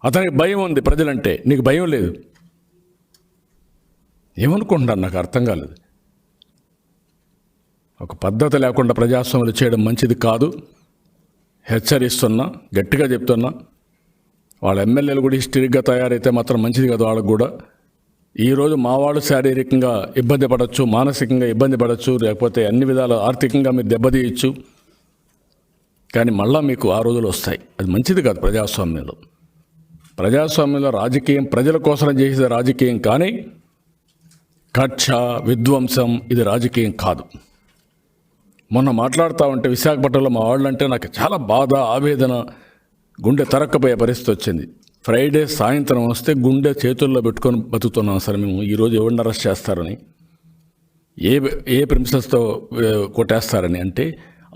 అతనికి భయం ఉంది ప్రజలంటే, నీకు భయం లేదు. ఏమనుకుంటున్నారు నాకు అర్థం కాలేదు. ఒక పద్ధతి లేకుండా ప్రజాస్వామ్యం చేయడం మంచిది కాదు. హెచ్చరిస్తున్నా, గట్టిగా చెప్తున్నా. వాళ్ళ ఎమ్మెల్యేలు కూడా హిస్టరిక్గా తయారైతే మాత్రం మంచిది కాదు వాళ్ళకు కూడా. ఈరోజు మా వాళ్ళు శారీరకంగా ఇబ్బంది పడవచ్చు, మానసికంగా ఇబ్బంది పడవచ్చు, లేకపోతే అన్ని విధాలు ఆర్థికంగా మీరు దెబ్బతీయచ్చు. కానీ మళ్ళా మీకు ఆ రోజులు వస్తాయి. అది మంచిది కాదు ప్రజాస్వామ్యంలో. ప్రజాస్వామ్యంలో రాజకీయం ప్రజల కోసం చేసే రాజకీయం, కానీ కక్ష, విధ్వంసం ఇది రాజకీయం కాదు. మొన్న మాట్లాడుతూ ఉంటే విశాఖపట్నంలో మా వాళ్ళంటే నాకు చాలా బాధ, ఆవేదన, గుండె తరక్కపోయే పరిస్థితి వచ్చింది. ఫ్రైడే సాయంత్రం వస్తే గుండె చేతుల్లో పెట్టుకొని బతుకుతున్నాం సార్ మేము. ఈరోజు ఎవరిని అరెస్ట్ చేస్తారని, ఏ ప్రిన్సిపల్స్తో కొట్టేస్తారని. అంటే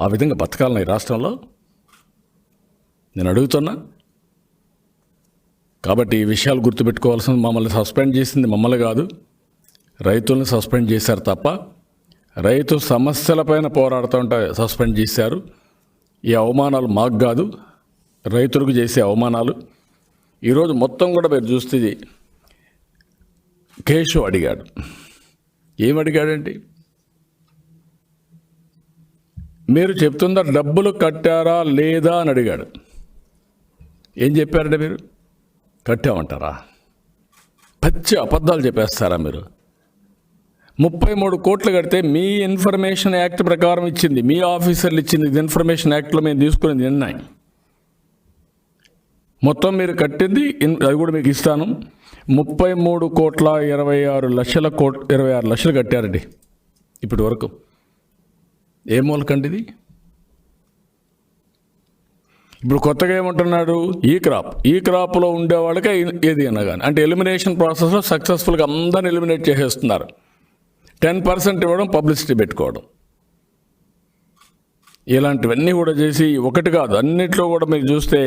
ఆ విధంగా బతకాలని ఈ రాష్ట్రంలో నేను అడుగుతున్నా. కాబట్టి ఈ విషయాలు గుర్తుపెట్టుకోవాల్సింది, మమ్మల్ని సస్పెండ్ చేసింది మమ్మల్ని కాదు, రైతుల్ని సస్పెండ్ చేశారు తప్ప. రైతు సమస్యలపైన పోరాడుతుంటే సస్పెండ్ చేశారు. ఈ అవమానాలు మాకు కాదు, రైతులకు చేసే అవమానాలు. ఈరోజు మొత్తం కూడా మీరు చూస్తే కేశు అడిగాడు. ఏమడిగాడండి? మీరు చెప్తుందా డబ్బులు కట్టారా లేదా అని అడిగాడు. ఏం చెప్పారంటే మీరు? కట్టామంటారా? పచ్చి అబద్ధాలు చెప్పేస్తారా మీరు? 33 కోట్లు కడితే మీ ఇన్ఫర్మేషన్ యాక్ట్ ప్రకారం ఇచ్చింది, మీ ఆఫీసర్లు ఇచ్చింది. ఇది ఇన్ఫర్మేషన్ యాక్ట్లో మేము తీసుకునేది నిర్ణయం. మొత్తం మీరు కట్టింది అది కూడా మీకు ఇస్తాను. 33,26,00,000 లక్షలు కట్టారండి ఇప్పటి వరకు. ఏ మూలకండి ఇది? ఇప్పుడు కొత్తగా ఏమంటున్నాడు? ఈ క్రాప్లో ఉండేవాళ్ళకే ఏది అన్నా కానీ, అంటే ఎలిమినేషన్ ప్రాసెస్లో సక్సెస్ఫుల్గా అందరిని ఎలిమినేట్ చేసేస్తున్నారు. 10% ఇవ్వడం, పబ్లిసిటీ పెట్టుకోవడం, ఇలాంటివన్నీ కూడా చేసి, ఒకటి కాదు అన్నిట్లో కూడా మీరు చూస్తే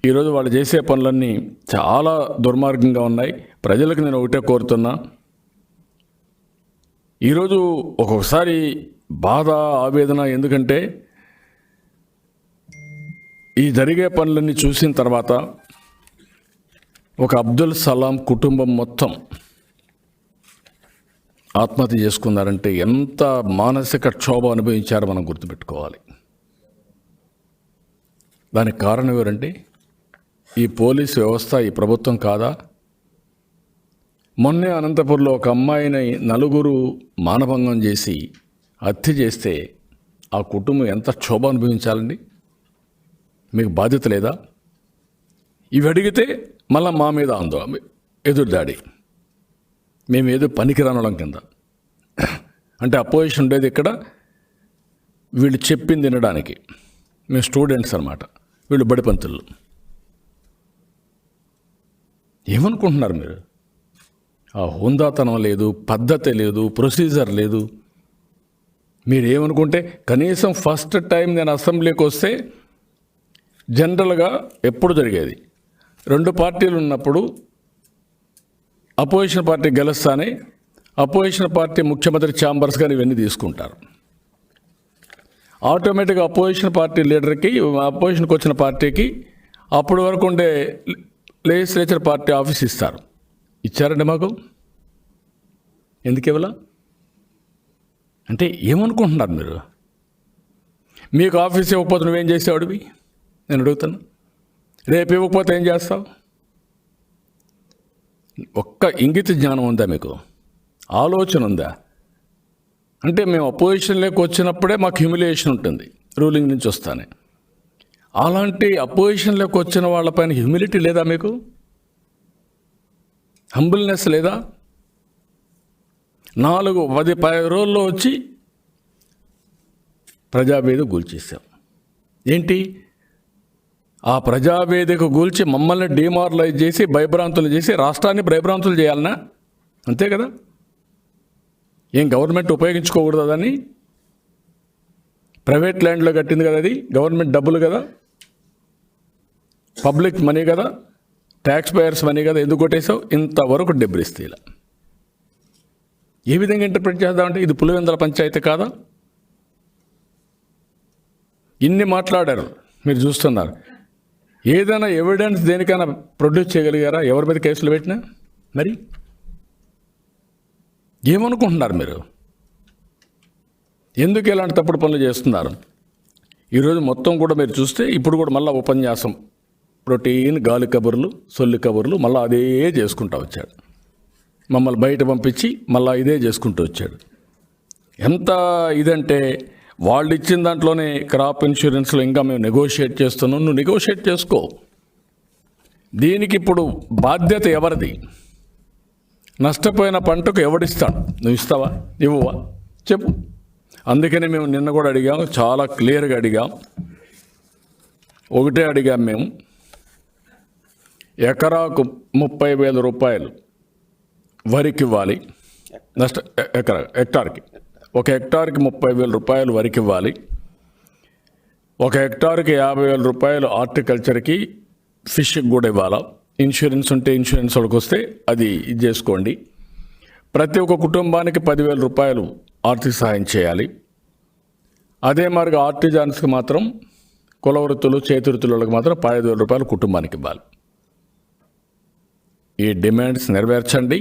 ఈరోజు వాళ్ళు చేసే పనులన్నీ చాలా దుర్మార్గంగా ఉన్నాయి. ప్రజలకు నేను ఒకటే కోరుతున్నా, ఈరోజు ఒక్కొక్కసారి బాధ, ఆవేదన. ఎందుకంటే ఈ జరిగే పనులన్నీ చూసిన తర్వాత ఒక అబ్దుల్ సలాం కుటుంబం మొత్తం ఆత్మహత్య చేసుకున్నారంటే ఎంత మానసిక క్షోభ అనుభవించారో మనం గుర్తుపెట్టుకోవాలి. దానికి కారణం ఎవరంటే ఈ పోలీసు వ్యవస్థ, ఈ ప్రభుత్వం కాదా? మొన్నే అనంతపురంలో ఒక అమ్మాయిని 4 మానభంగం చేసి హత్య చేస్తే ఆ కుటుంబం ఎంత క్షోభ అనుభవించాలండి? మీకు బాధ్యత లేదా? ఇవి అడిగితే మళ్ళీ మా మీద ఆందోళన, ఎదురుదాడి, మేము ఏదో పనికిరానడం కింద. అంటే అపోజిషన్ ఉండేది ఇక్కడ, వీళ్ళు చెప్పింది వినడానికి. మేము స్టూడెంట్స్ అన్నమాట, వీళ్ళు బడిపంతులు. ఏమనుకుంటున్నారు మీరు? ఆ హుందాతనం లేదు, పద్ధతి లేదు, ప్రొసీజర్ లేదు. మీరు ఏమనుకుంటే కనీసం ఫస్ట్ టైం నేను అసెంబ్లీకి వస్తే జనరల్గా ఎప్పుడు జరిగేది, 2 పార్టీలు ఉన్నప్పుడు అపోజిషన్ పార్టీ గెలుస్తానే అపోజిషన్ పార్టీ ముఖ్యమంత్రి ఛాంబర్స్ కానీ ఇవన్నీ తీసుకుంటారు. ఆటోమేటిక్గా అపోజిషన్ పార్టీ లీడర్కి, అపోజిషన్కి వచ్చిన పార్టీకి అప్పటి వరకు ఉండే లెజిస్లేచర్ పార్టీ ఆఫీస్ ఇస్తారు. ఇచ్చారండి మాకు. ఎందుకు ఇవ్వాల? అంటే ఏమనుకుంటున్నారు మీరు? మీకు ఆఫీస్ ఇవ్వకపోతే నువ్వేం చేసేవాడివి నేను అడుగుతాను. రేపు ఇవ్వకపోతే ఏం చేస్తావు? ఒక్క ఇంగిత జ్ఞానం ఉందా మీకు? ఆలోచన ఉందా? అంటే మేము అపోజిషన్లోకి వచ్చినప్పుడే మాకు హ్యూమిలియేషన్ ఉంటుంది రూలింగ్ నుంచి వస్తానే. అలాంటి అపోజిషన్లోకి వచ్చిన వాళ్ళపైన హ్యూమిలిటీ లేదా మీకు? హంబుల్నెస్ లేదా? 4-10 రోజుల్లో వచ్చి ప్రజావేదిక కూల్చేసాం. ఏంటి? ఆ ప్రజావేదిక కూల్చి మమ్మల్ని డిమారలైజ్ చేసి, భయభ్రాంతులు చేసి, రాష్ట్రాన్ని భయభ్రాంతులు చేయాలన్నా? అంతే కదా? ఏం గవర్నమెంట్ ఉపయోగించుకోకూడదు దాన్ని? ప్రైవేట్ ల్యాండ్లో కట్టింది కదా, అది గవర్నమెంట్ డబ్బులు కదా, పబ్లిక్ మనీ కదా, ట్యాక్స్ పేయర్స్ మనీ కదా. ఎందుకు కొట్టేసావు? ఇంతవరకు డెబ్రిస్తే ఇలా ఏ విధంగా ఇంటర్ప్రిట్ చేద్దామంటే ఇది పులివెందుల పంచాయతీ కాదా? ఇన్ని మాట్లాడారు, మీరు చూస్తున్నారు. ఏదైనా ఎవిడెన్స్ దేనికైనా ప్రొడ్యూస్ చేయగలిగారా? ఎవరి మీద కేసులు పెట్టినా? మరి ఏమనుకుంటున్నారు మీరు? ఎందుకు ఇలాంటి తప్పుడు పనులు చేస్తున్నారు? ఈరోజు మొత్తం కూడా మీరు చూస్తే ఇప్పుడు కూడా మళ్ళీ ఉపన్యాసం, రొటీన్ గాలి కబుర్లు, సొల్లి కబుర్లు మళ్ళీ అదే చేసుకుంటూ వచ్చాడు. మమ్మల్ని బయట పంపించి మళ్ళీ ఇదే చేసుకుంటూ వచ్చాడు. ఎంత ఇదంటే వాళ్ళు ఇచ్చిన దాంట్లోనే క్రాప్ ఇన్సూరెన్స్లో ఇంకా మేము నెగోషియేట్ చేస్తున్నాం. నువ్వు నెగోషియేట్ చేసుకో. దీనికి ఇప్పుడు బాధ్యత ఎవరిది? నష్టపోయిన పంటకు ఎవడిస్తాడు? నువ్వు ఇస్తావా? ఇవ్వవా? చెప్పు. అందుకని మేము నిన్న కూడా అడిగాం, చాలా క్లియర్గా అడిగాం. ఒకటే అడిగాం మేము, ఎకరాకు 30,000 రూపాయలు వరికి ఇవ్వాలి. హెక్టార్కి ఒక హెక్టార్కి 30,000 రూపాయలు వరికి ఇవ్వాలి. ఒక హెక్టార్కి 50,000 రూపాయలు హార్టికల్చర్కి, ఫిష్కి కూడా ఇవ్వాలా. ఇన్సూరెన్స్ ఉంటే ఇన్సూరెన్స్ వాళ్ళకి వస్తే అది ఇది చేసుకోండి. ప్రతి ఒక్క కుటుంబానికి 10,000 రూపాయలు ఆర్థిక సహాయం చేయాలి. అదే మాదిరిగా ఆర్టిజాన్స్కి మాత్రం, కుల వృత్తులు, చేతి వృత్తులకు మాత్రం 15,000 రూపాయలు కుటుంబానికి ఇవ్వాలి. ఈ డిమాండ్స్ నెరవేర్చండి.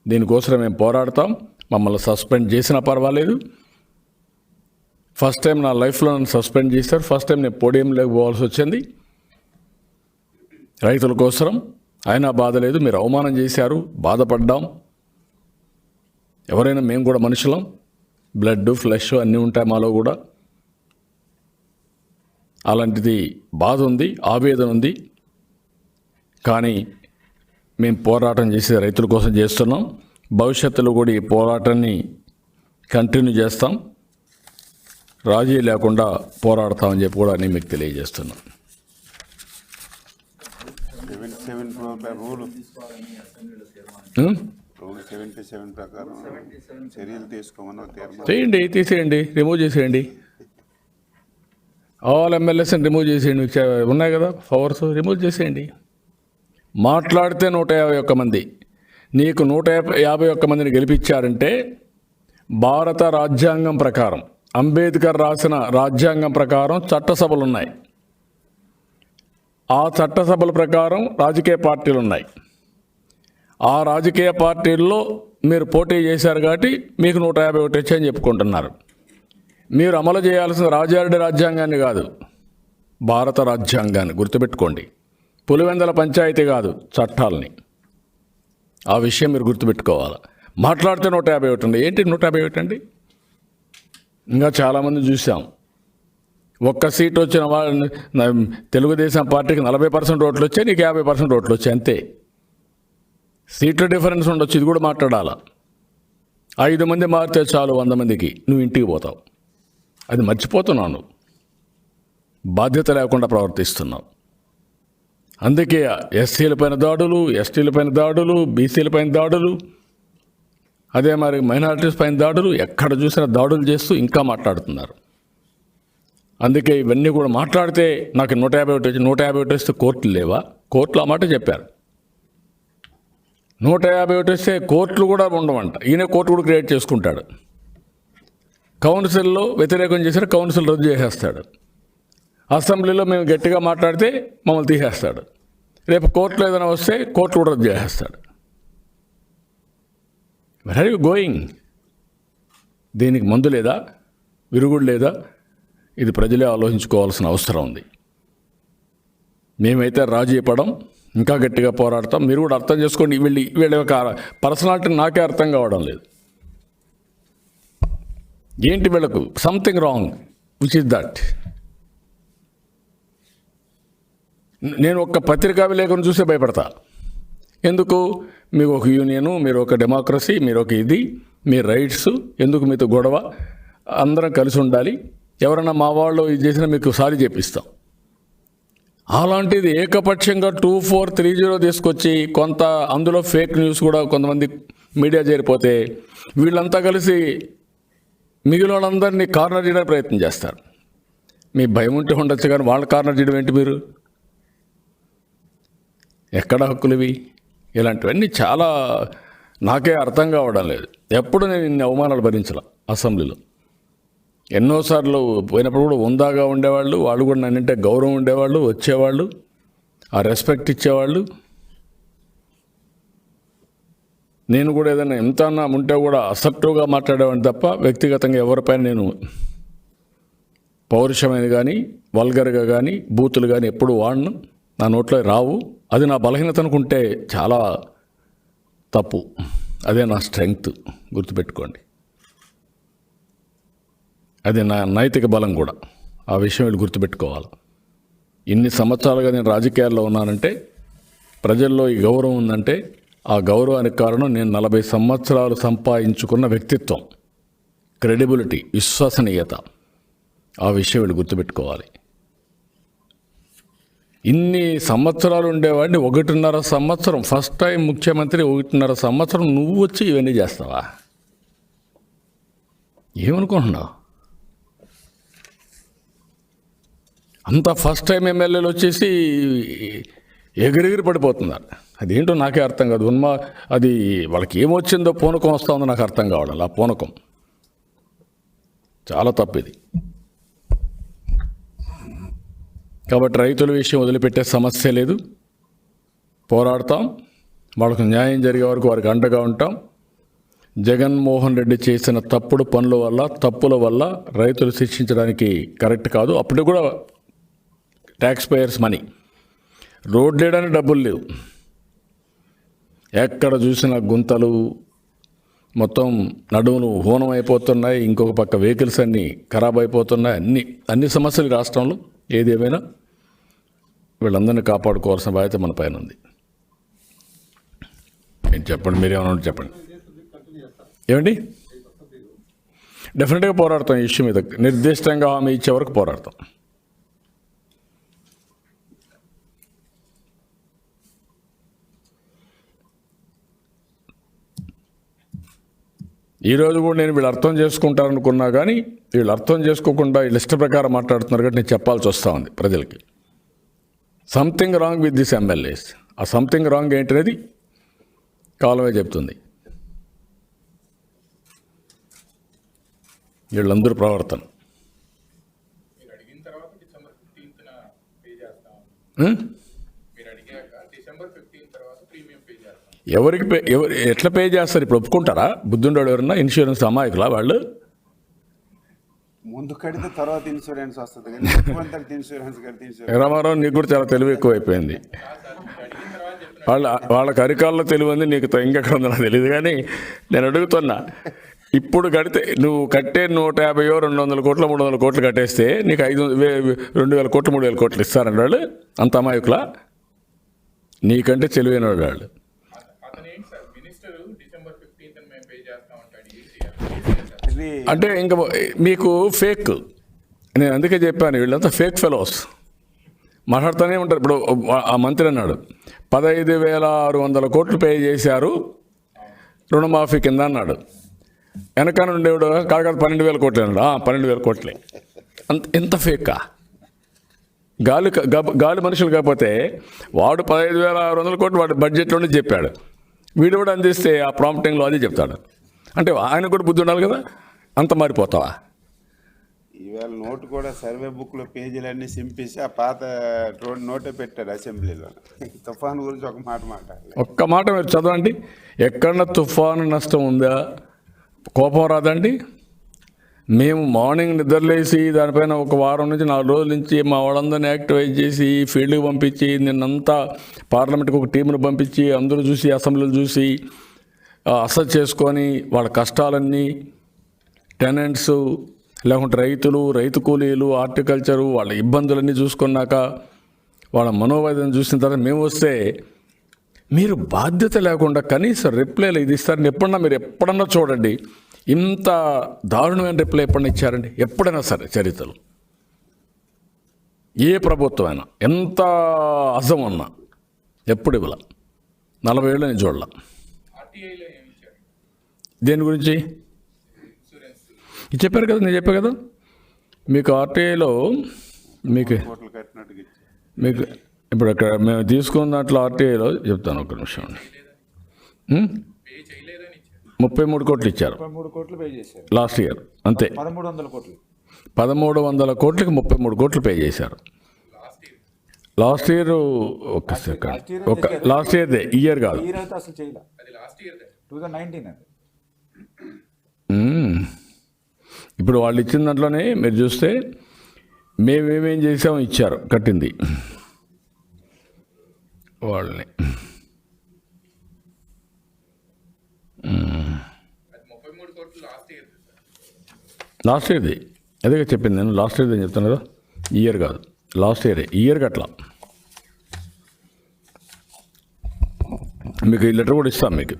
దీనికోసం మేము పోరాడతాం. మమ్మల్ని సస్పెండ్ చేసినా పర్వాలేదు. ఫస్ట్ టైం నా లైఫ్లో నన్ను సస్పెండ్ చేశారు. ఫస్ట్ టైం నేను పోడియంలోకి పోవాల్సి వచ్చింది రైతుల కోసం. అయినా బాధ లేదు. మీరు అవమానం చేశారు, బాధపడ్డాం. ఎవరైనా మేము కూడా మనుషులం, బ్లడ్, ఫ్లెష్ అన్నీ ఉంటాయి మాలో కూడా. అలాంటిది బాధ ఉంది, ఆవేదన ఉంది. కానీ మేము పోరాటం చేసే రైతుల కోసం చేస్తున్నాం. భవిష్యత్తులో కూడా ఈ పోరాటాన్ని కంటిన్యూ చేస్తాం. రాజీ లేకుండా పోరాడతామని చెప్పి కూడా నేను మీకు తెలియజేస్తున్నాను. 77 ప్రకారం చర్యలు తీసుకోమని చేయండి, తీసేయండి, రిమూవ్ చేసేయండి. ఆల్ ఎమ్మెల్యేస్ని రిమూవ్ చేసేయండి. ఉన్నాయి కదా పవర్స్, రిమూవ్ చేసేయండి. మాట్లాడితే 151 మంది, నీకు 151 మందిని గెలిపించారంటే భారత రాజ్యాంగం ప్రకారం, అంబేద్కర్ రాసిన రాజ్యాంగం ప్రకారం చట్టసభలు ఉన్నాయి. ఆ చట్టసభల ప్రకారం రాజకీయ పార్టీలు ఉన్నాయి. ఆ రాజకీయ పార్టీల్లో మీరు పోటీ చేశారు కాబట్టి మీకు 151 వచ్చాయని చెప్పుకుంటున్నారు. మీరు అమలు చేయాల్సిన రాజారెడ్డి రాజ్యాంగాన్ని కాదు, భారత రాజ్యాంగాన్ని గుర్తుపెట్టుకోండి. పులివెందల పంచాయతీ కాదు, చట్టాలని. ఆ విషయం మీరు గుర్తుపెట్టుకోవాలి. మాట్లాడితే 151 ఉంది. ఏంటి 151 అండి? ఇంకా చాలామంది చూసాం. ఒక్క సీట్ వచ్చిన వాళ్ళని, తెలుగుదేశం పార్టీకి 40% ఓట్లు వచ్చాయి, నీకు 50% ఓట్లు వచ్చాయి, అంతే. సీట్ల డిఫరెన్స్ ఉండొచ్చు, ఇది కూడా మాట్లాడాలా. 5 మంది మారితే చాలు 100 మందికి, నువ్వు ఇంటికి పోతావు. అది మర్చిపోతున్నావు. నువ్వు బాధ్యత లేకుండా ప్రవర్తిస్తున్నావు. అందుకే ఎస్సీలపైన దాడులు, ఎస్టీలపైన దాడులు, బీసీలపైన దాడులు, అదే మరి మైనారిటీస్ పైన దాడులు, ఎక్కడ చూసినా దాడులు చేస్తూ ఇంకా మాట్లాడుతున్నారు. అందుకే ఇవన్నీ కూడా మాట్లాడితే నాకు 151 వస్తే కోర్టులు లేవా? కోర్టులు ఆ మాట చెప్పారు. 151 వస్తే కోర్టులు కూడా ఉండవంట. ఈయన కోర్టు కూడా క్రియేట్ చేసుకుంటాడు. కౌన్సిల్లో వ్యతిరేకం చేసిన కౌన్సిల్ రద్దు చేసేస్తాడు. అసెంబ్లీలో మేము గట్టిగా మాట్లాడితే మమ్మల్ని తీసేస్తాడు. రేపు కోర్టులో ఏదైనా వస్తే కోర్టు కూడా రద్దు చేసేస్తాడు. Where are you going? దీనికి మందు లేదా? విరుగుడు లేదా? ఇది ప్రజలే ఆలోచించుకోవాల్సిన అవసరం ఉంది. మేమైతే రాజీ పడం, ఇంకా గట్టిగా పోరాడతాం. మీరు కూడా అర్థం చేసుకోండి. వీళ్ళ యొక్క పర్సనాలిటీ నాకే అర్థం కావడం లేదు. ఏంటి వీళ్ళకు? Something wrong, which is that? నేను ఒక పత్రికా విలేకరుని చూసే భయపడతా. ఎందుకు? మీకు ఒక యూనియను, మీరు ఒక డెమోక్రసీ, మీరు ఒక ఇది, మీ రైట్స్, ఎందుకు మీతో గొడవ? అందరం కలిసి ఉండాలి. ఎవరైనా మా వాళ్ళు ఇది చేసినా మీకు సారీ చెప్పిస్తాం. అలాంటిది ఏకపక్షంగా 2430 తీసుకొచ్చి కొంత అందులో ఫేక్ న్యూస్ కూడా కొంతమంది మీడియా చేరిపోతే వీళ్ళంతా కలిసి మిగిలిన వాళ్ళందరినీ కార్నర్ చేయడానికి ప్రయత్నం చేస్తారు. మీ భయం ఉంటే ఉండొచ్చు, కానీ వాళ్ళ కార్నర్ చేయడం ఏంటి? మీరు ఎక్కడ హక్కులు ఇవి? ఇలాంటివన్నీ చాలా నాకే అర్థం కావడం లేదు. ఎప్పుడు నేను ఇన్ని అవమానాలు భరించాల. అసెంబ్లీలో ఎన్నోసార్లు పోయినప్పుడు కూడా ఉందాగా ఉండేవాళ్ళు, వాళ్ళు కూడా నన్నంటే గౌరవం ఉండేవాళ్ళు, వచ్చేవాళ్ళు. ఆ రెస్పెక్ట్ ఇచ్చేవాళ్ళు. నేను కూడా ఏదైనా ఎంత అన్నా ఉంటే కూడా అసర్టివ్గా మాట్లాడేవాడిని తప్ప వ్యక్తిగతంగా ఎవరిపైన నేను పౌరుషమైన కానీ వల్గర్గా కానీ బూతులు కానీ ఎప్పుడు వాడను. నా నోట్లో రావు. అది నా బలహీనత అనుకుంటే చాలా తప్పు. అదే నా స్ట్రెంగ్త్, గుర్తుపెట్టుకోండి. అది నా నైతిక బలం కూడా. ఆ విషయం వీళ్ళు గుర్తుపెట్టుకోవాలి. ఇన్ని సంవత్సరాలుగా నేను రాజకీయాల్లో ఉన్నానంటే, ప్రజల్లో ఈ గౌరవం ఉందంటే, ఆ గౌరవానికి కారణం నేను 40 సంవత్సరాలు సంపాదించుకున్న వ్యక్తిత్వం, క్రెడిబిలిటీ, విశ్వసనీయత. ఆ విషయం వీళ్ళు గుర్తుపెట్టుకోవాలి. ఇన్ని సంవత్సరాలు ఉండేవాడిని 1.5 సంవత్సరం, ఫస్ట్ టైం ముఖ్యమంత్రి 1.5 సంవత్సరం నువ్వు వచ్చి ఇవన్నీ చేస్తావా? ఏమనుకుంటున్నావు? అంత ఫస్ట్ టైం ఎమ్మెల్యేలు వచ్చేసి ఎగిరెగిరి పడిపోతున్నారు. అదేంటో నాకే అర్థం కాదు. అది వాళ్ళకి ఏమొచ్చిందో పూనకం వస్తుందో నాకు అర్థం కావడం. ఆ పూనకం చాలా తప్పిది. కాబట్టి రైతుల విషయం వదిలిపెట్టే సమస్య లేదు. పోరాడతాం. వాళ్ళకు న్యాయం జరిగే వరకు వారికి అండగా ఉంటాం. జగన్మోహన్ రెడ్డి చేసిన తప్పుడు పనుల వల్ల, తప్పుల వల్ల రైతులు శిక్షించడానికి కరెక్ట్ కాదు. అప్పుడు కూడా ట్యాక్స్ పేయర్స్ మనీ. రోడ్లు వేయడానికి డబ్బులు లేవు. ఎక్కడ చూసినా గుంతలు, మొత్తం నడుములు హోనం అయిపోతున్నాయి. ఇంకొక పక్క వెహికల్స్ అన్నీ ఖరాబ్ అయిపోతున్నాయి. అన్ని సమస్యలు రాష్ట్రంలో. ఏది ఏమైనా వీళ్ళందరినీ కాపాడుకోవాల్సిన బాధ్యత మన పైన ఉంది. ఏం చెప్పండి, మీరేమన్నా చెప్పండి. ఏమండి? డెఫినెట్గా పోరాడతాం. ఈ ఇష్యూ మీద నిర్దిష్టంగా హామీ ఇచ్చే వరకు పోరాడతాం. ఈరోజు కూడా నేను వీళ్ళు అర్థం చేసుకుంటారనుకున్నా కానీ వీళ్ళు అర్థం చేసుకోకుండా వీళ్ళు ఇష్ట ప్రకారం మాట్లాడుతున్నారు కాబట్టి నేను చెప్పాల్సి వస్తూ ఉంది ప్రజలకి. Something wrong with this MLAs. ఆ సంథింగ్ రాంగ్ ఏంటనేది కాలమే చెప్తుంది. వీళ్ళందరూ ప్రవర్తన. ఎవరికి ఎట్లా పే చేస్తారు? ఇప్పుడు ఒప్పుకుంటారా? బుద్ధుండోడు ఎవరన్నా ఇన్సూరెన్స్ అమాయకులా వాళ్ళు? ముందు కడితే తర్వాత ఇన్సూరెన్స్ వస్తుంది. ఇన్సూరెన్స్ కడితే రామారావు, నీకు కూడా చాలా తెలివి ఎక్కువైపోయింది. వాళ్ళకి అరికాల్లో తెలివి ఉంది, నీకు ఇంకెక్కడ ఉందో నాకు తెలియదు. కానీ నేను అడుగుతున్నా, ఇప్పుడు కడితే నువ్వు కట్టే 150 200 కోట్లు 300 కోట్లు కట్టేస్తే నీకు 2,000 కోట్లు 3,000 కోట్లు ఇస్తారండి వాళ్ళు. అంత అమాయకులా? నీకంటే తెలివైన వాళ్ళు. అంటే ఇంకా మీకు ఫేక్. నేను అందుకే చెప్పాను, వీళ్ళంతా ఫేక్ ఫెలోస్ మాట్లాడుతూనే ఉంటారు. ఇప్పుడు ఆ మంత్రి అన్నాడు 15,600 కోట్లు పే చేశారు రుణమాఫీ కింద అన్నాడు. వెనక ఉండేవాడు కాదు 12,000 కోట్లు అన్నాడు. 12,000 కోట్లే. ఎంత ఫేకా? గాలి మనుషులు కాకపోతే వాడు 15,600 కోట్లు వాడు బడ్జెట్లోనే చెప్పాడు. వీడు కూడా అందిస్తే ఆ ప్రాంప్టింగ్లో అది చెప్తాడు. అంటే ఆయన కూడా బుద్ధి ఉండాలి కదా. అంత మారిపోతావా? ఈవేళ నోటు కూడా సర్వే బుక్లో పేజీలన్నీ సింపేసి ఆ పాత నోటే పెట్టాడు అసెంబ్లీలో. తుఫాను గురించి ఒక మాట మాట్లాడాలి. ఒక్క మాట మీరు చదవండి. ఎక్కడన్నా తుఫాను నష్టం ఉందా? కోపం రాదండి? మేము మార్నింగ్ నిద్రలేసి దానిపైన ఒక వారం నుంచి 4 రోజుల నుంచి మా వాళ్ళందరినీ యాక్టివైజ్ చేసి ఫీల్డ్కి పంపించి, నిన్నంతా పార్లమెంట్కి ఒక టీంను పంపించి అందరూ చూసి అసెంబ్లీలు చూసి అసెస్ చేసుకొని వాళ్ళ కష్టాలన్నీ, టెనెంట్స్ లేకుంటే రైతులు, రైతు కూలీలు, హార్టికల్చరు వాళ్ళ ఇబ్బందులన్నీ చూసుకున్నాక వాళ్ళ మనోవేదన చూసిన తర్వాత మేము వస్తే మీరు బాధ్యత లేకుండా కనీసం రిప్లైలు ఇది ఇస్తారని ఎప్పుడన్నా చూడండి. ఇంత దారుణమైన రిప్లై ఎప్పుడన్నా ఇచ్చారండి? ఎప్పుడైనా సరే చరిత్రలో ఏ ప్రభుత్వం అయినా ఎంత అజం ఉన్నా ఎప్పుడు ఇవ్వాల. 40 ఏళ్ళు నేను చూడాల. దేని గురించి చెప్పారు కదా, నేను చెప్పాను కదా మీకు. ఆర్టీఐలో మీకు ఇప్పుడు అక్కడ మేము తీసుకున్న దాంట్లో ఆర్టీఐలో చెప్తాను, ఒక నిమిషం. 33 కోట్లు ఇచ్చారు లాస్ట్ ఇయర్. అంతే. 1300 కోట్లకి 33 కోట్లు పే చేశారు లాస్ట్ ఇయర్ ఒక సెకండ్ లాస్ట్ ఇయర్దే ఇయర్ కాదు. ఇయర్ అయితే అసలు చేయలే, అది లాస్ట్ ఇయర్ 2019 అది. ఇప్పుడు వాళ్ళు ఇచ్చిన దాంట్లోనే మీరు చూస్తే మేమేమేం చేసామో ఇచ్చారు కట్టింది వాళ్ళని. లాస్ట్ ఇయర్ది అదే చెప్పింది నేను, లాస్ట్ ఇయర్ది అని చెప్తాను కదా, ఇయర్ కాదు లాస్ట్ ఇయర్ అట్లా. మీకు ఈ లెటర్ కూడా ఇస్తాం మీకు.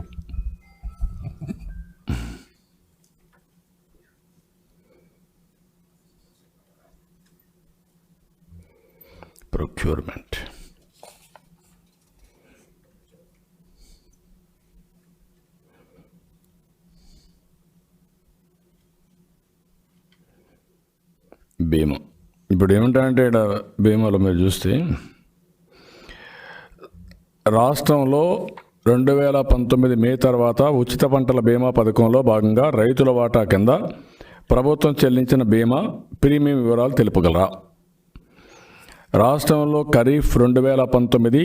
ప్రొక్యూర్మెంట్ బీమా. ఇప్పుడు ఏమిటంటే ఇక్కడ బీమాలో మీరు చూస్తే రాష్ట్రంలో 2019 మే తర్వాత ఉచిత పంటల బీమా పథకంలో భాగంగా రైతుల వాటా కింద ప్రభుత్వం చెల్లించిన బీమా ప్రీమియం వివరాలు తెలుపగలరా? రాష్ట్రంలో ఖరీఫ్ 2019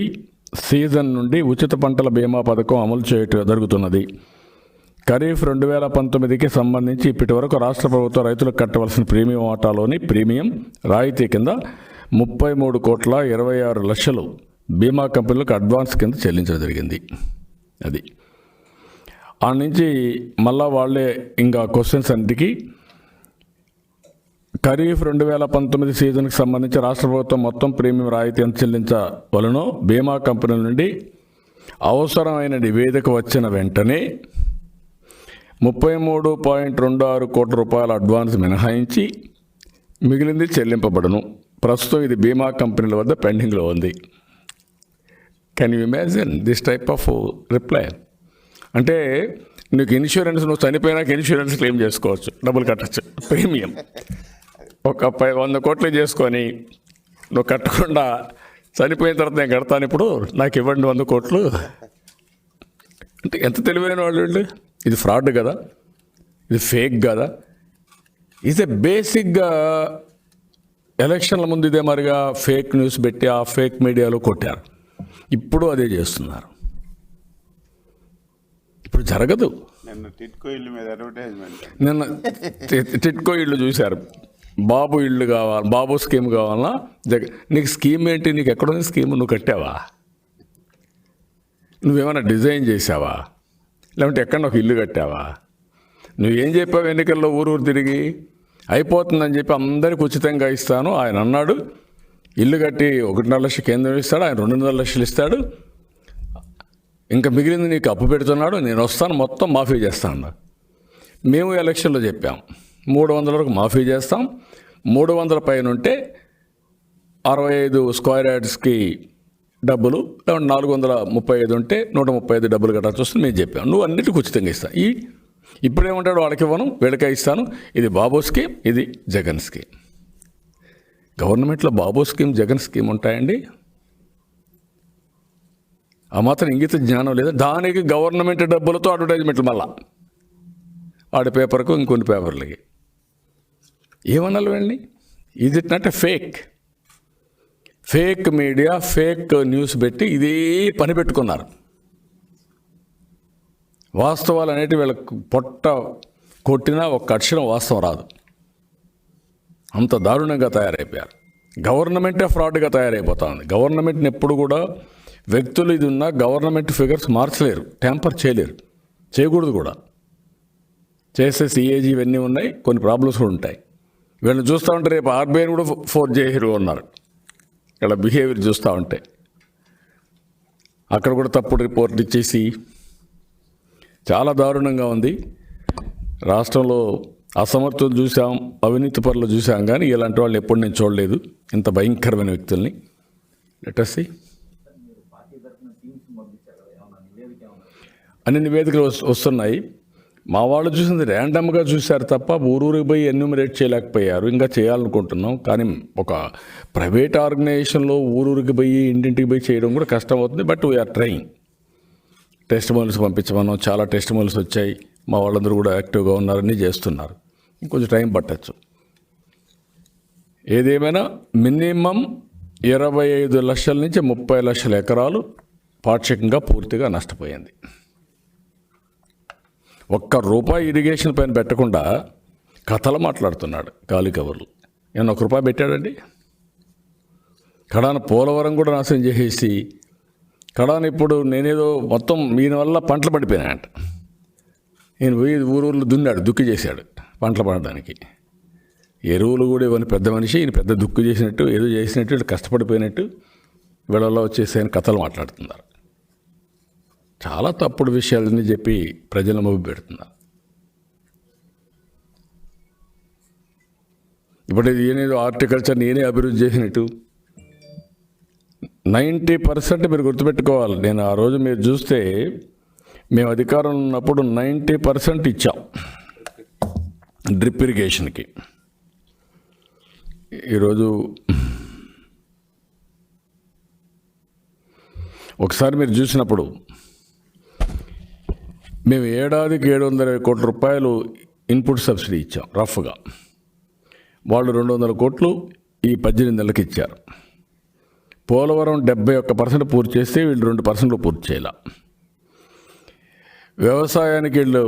సీజన్ నుండి ఉచిత పంటల బీమా పథకం అమలు జరుగుతున్నది. ఖరీఫ్ 2019కి సంబంధించి ఇప్పటి వరకు రాష్ట్ర ప్రభుత్వం రైతులకు కట్టవలసిన ప్రీమియం వాటాలోని ప్రీమియం రాయితీ కింద 33,26,00,000 బీమా కంపెనీలకు అడ్వాన్స్ కింద చెల్లించడం జరిగింది. అది ఆ నుంచి మళ్ళా వాళ్ళే ఇంకా క్వశ్చన్స్ అన్నిటికీ ఖరీఫ్ 2019 సీజన్కి సంబంధించి రాష్ట్ర ప్రభుత్వం మొత్తం ప్రీమియం రాయితీ ఎంత చెల్లించవలనో బీమా కంపెనీల నుండి అవసరమైన నివేదిక వచ్చిన వెంటనే 33.26 కోట్ల రూపాయల అడ్వాన్స్ మినహాయించి మిగిలింది చెల్లింపబడును. ప్రస్తుతం ఇది బీమా కంపెనీల వద్ద పెండింగ్లో ఉంది. Can you imagine this type of reply? అంటే నీకు ఇన్సూరెన్స్, నువ్వు చనిపోయినాక ఇన్సూరెన్స్ క్లెయిమ్ చేసుకోవచ్చు, డబ్బులు కట్టచ్చు, ప్రీమియం ఒక 100 కోట్లు చేసుకొని నువ్వు కట్టకుండా చనిపోయిన తర్వాత నేను కడతాను, ఇప్పుడు నాకు ఇవ్వండి 100 కోట్లు అంటే ఎంత తెలివైన వాళ్ళు. ఇది ఫ్రాడ్ కదా, ఇది ఫేక్ కదా. ఇది బేసిక్గా ఎలక్షన్ల ముందు ఇదే మరిగా ఫేక్ న్యూస్ పెట్టి ఆ ఫేక్ మీడియాలో కొట్టారు. ఇప్పుడు అదే చేస్తున్నారు. ఇప్పుడు జరగదు. నిన్న టిట్కో ఇల్లు మీద అడ్వర్టైజ్మెంట్, నిన్న టిట్కో ఇల్లు చూశారు. బాబు ఇల్లు కావాలి, బాబు స్కీమ్ కావాలన్నా నీకు స్కీమ్ ఏంటి? నీకు ఎక్కడుంది స్కీమ్? నువ్వు కట్టావా? నువ్వేమైనా డిజైన్ చేసావా? లేకుంటే ఎక్కడ ఒక ఇల్లు కట్టావా? నువ్వేం చెప్పావు ఎన్నికల్లో ఊరు తిరిగి? అయిపోతుందని చెప్పి అందరికి ఉచితంగా ఇస్తాను ఆయన అన్నాడు. ఇల్లు కట్టి 1.5 లక్షలు కేంద్రం ఇస్తాడు, ఆయన 2.5 లక్షలు ఇస్తాడు, ఇంకా మిగిలింది నీకు అప్పు పెడుతున్నాడు, నేను వస్తాను మొత్తం మాఫీ చేస్తాను. మేము ఎలక్షన్లో చెప్పాం 300 వరకు మాఫీ చేస్తాం, 300 పైన ఉంటే 65 స్క్వేర్ యార్డ్స్కి డబ్బులు, లేకుంటే 435 ఉంటే 135 డబ్బులు కట్టాల్సి వస్తుంది మేము చెప్పాం. నువ్వు అన్నిటికీ ఉచితంగా ఇస్తాను. ఇప్పుడేమంటాడు, వాళ్ళకి ఇవ్వను, వీళ్ళకే ఇస్తాను. ఇది బాబు స్కీమ్, ఇది జగన్ స్కీమ్. గవర్నమెంట్లో బాబు స్కీమ్, జగన్ స్కీమ్ ఉంటాయండి? ఆ మాత్రం ఇంగిత జ్ఞానం లేదా? దానికి గవర్నమెంట్ డబ్బులతో అడ్వర్టైజ్మెంట్లు మళ్ళా వాడి పేపర్కు ఇంకొన్ని పేపర్లకి ఏమన్నాళ్ళు వెళ్ళి. ఇది not fake media, fake news పెట్టి ఇదే పని పెట్టుకున్నారు. వాస్తవాలు అనేటివి వీళ్ళకు పొట్ట కొట్టినా ఒక్క అక్షరం వాస్తవం రాదు. అంత దారుణంగా తయారైపోయారు. గవర్నమెంటే ఫ్రాడ్గా తయారైపోతా ఉంది. గవర్నమెంట్ని ఎప్పుడు కూడా వ్యక్తులు ఇది ఉన్నా గవర్నమెంట్ ఫిగర్స్ మార్చలేరు, ట్యాంపర్ చేయలేరు, చేయకూడదు కూడా. చేసే సిఏజీ ఇవన్నీ ఉన్నాయి, కొన్ని ప్రాబ్లమ్స్ కూడా ఉంటాయి. వీళ్ళని చూస్తూ ఉంటే రేపు ఆర్బీఐని కూడా ఫోర్స్ చేయరు ఉన్నారు. ఇలా బిహేవియర్ చూస్తూ ఉంటే అక్కడ కూడా తప్పుడు రిపోర్ట్ ఇచ్చేసి చాలా దారుణంగా ఉంది. రాష్ట్రంలో అసమర్థులు చూసాం, అవినీతి పరులు చూసాం, కానీ ఇలాంటి వాళ్ళు ఎప్పుడు నేను చూడలేదు, ఇంత భయంకరమైన వ్యక్తుల్ని. Let us see. అన్ని నివేదికలు వస్తున్నాయి. మా వాళ్ళు చూసింది ర్యాండమ్గా చూశారు తప్ప ఊరూరికి పోయి ఎన్యూమరేట్ చేయలేకపోయారు. ఇంకా చేయాలనుకుంటున్నాం, కానీ ఒక ప్రైవేట్ ఆర్గనైజేషన్లో ఊరూరికి పోయి ఇంటింటికి పోయి చేయడం కూడా కష్టం అవుతుంది. But we are trying. టెస్టిమోనియల్స్ పంపించమన్నాం, చాలా టెస్టిమోనియల్స్ వచ్చాయి. మా వాళ్ళందరూ కూడా యాక్టివ్గా ఉన్నారని చేస్తున్నారు. ఇంకొంచెం టైం పట్టచ్చు. ఏదేమైనా మినిమం 25 లక్షల నుంచి 30 లక్షల ఎకరాలు పాక్షికంగా పూర్తిగా నష్టపోయింది. ఒక్క రూపాయి ఇరిగేషన్ పైన పెట్టకుండా కథలు మాట్లాడుతున్నాడు గాలి కబుర్లు. నేను 1 రూపాయి పెట్టాడండి. కడాన పోలవరం కూడా నాశనం చేసేసి కడాన ఇప్పుడు నేనేదో మొత్తం ఈయన వల్ల పంటలు పడిపోయినాయంట. ఈయన పోయి ఊరూర్లో దున్నాడు, దుక్కి చేశాడు పంటలు పడడానికి. ఎరువులు కూడా ఇవన్నీ పెద్ద మనిషి, ఈయన పెద్ద దుక్కు చేసినట్టు ఏదో చేసినట్టు వీళ్ళు కష్టపడిపోయినట్టు వీళ్ళలో వచ్చేసాయని కథలు మాట్లాడుతున్నారు. చాలా తప్పుడు విషయాలని చెప్పి ప్రజలను మభ్య పెడుతున్నారు. ఇప్పుడు ఇది ఏనేదో హార్టికల్చర్ నేనే అభివృద్ధి చేసినట్టు 90% మీరు గుర్తుపెట్టుకోవాలి. నేను ఆ రోజు మీరు చూస్తే మేము అధికారంలో ఉన్నప్పుడు 90% ఇచ్చాం డ్రిప్ ఇరిగేషన్కి. ఈరోజు ఒకసారి మీరు చూసినప్పుడు మేము ఏడాదికి 720 కోట్ల రూపాయలు ఇన్పుట్ సబ్సిడీ ఇచ్చాం రఫ్గా. వాళ్ళు 200 కోట్లు ఈ 18 నెలలకు ఇచ్చారు. పోలవరం 71% పూర్తి చేస్తే వీళ్ళు 2% పూర్తి చేయాల. వ్యవసాయానికి వీళ్ళు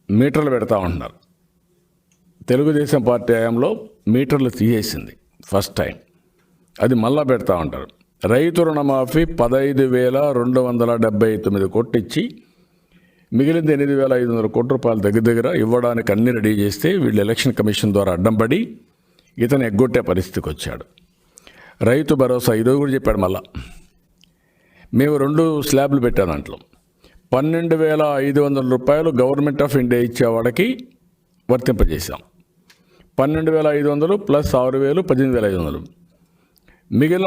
మీటర్లు పెడతా ఉంటున్నారు. తెలుగుదేశం పార్టీ హయాంలో మీటర్లు తీసేసింది ఫస్ట్ టైం, అది మళ్ళా పెడతా ఉంటారు. రైతు రుణమాఫీ 15,279 కోట్లు ఇచ్చి మిగిలింది 8,500 కోట్ల రూపాయలు దగ్గర ఇవ్వడానికి అన్ని రెడీ చేస్తే వీళ్ళు ఎలక్షన్ కమిషన్ ద్వారా అడ్డం పడి ఇతను ఎగ్గొట్టే పరిస్థితికి వచ్చాడు. రైతు భరోసా ఈరోజు కూడా చెప్పాడు. మళ్ళా మేము 2 స్లాబ్లు పెట్టాం. దాంట్లో 12,500 రూపాయలు గవర్నమెంట్ ఆఫ్ ఇండియా ఇచ్చేవాడికి వర్తింపజేశాం. 12,500 ప్లస్ 6,000 18,500 మిగిలిన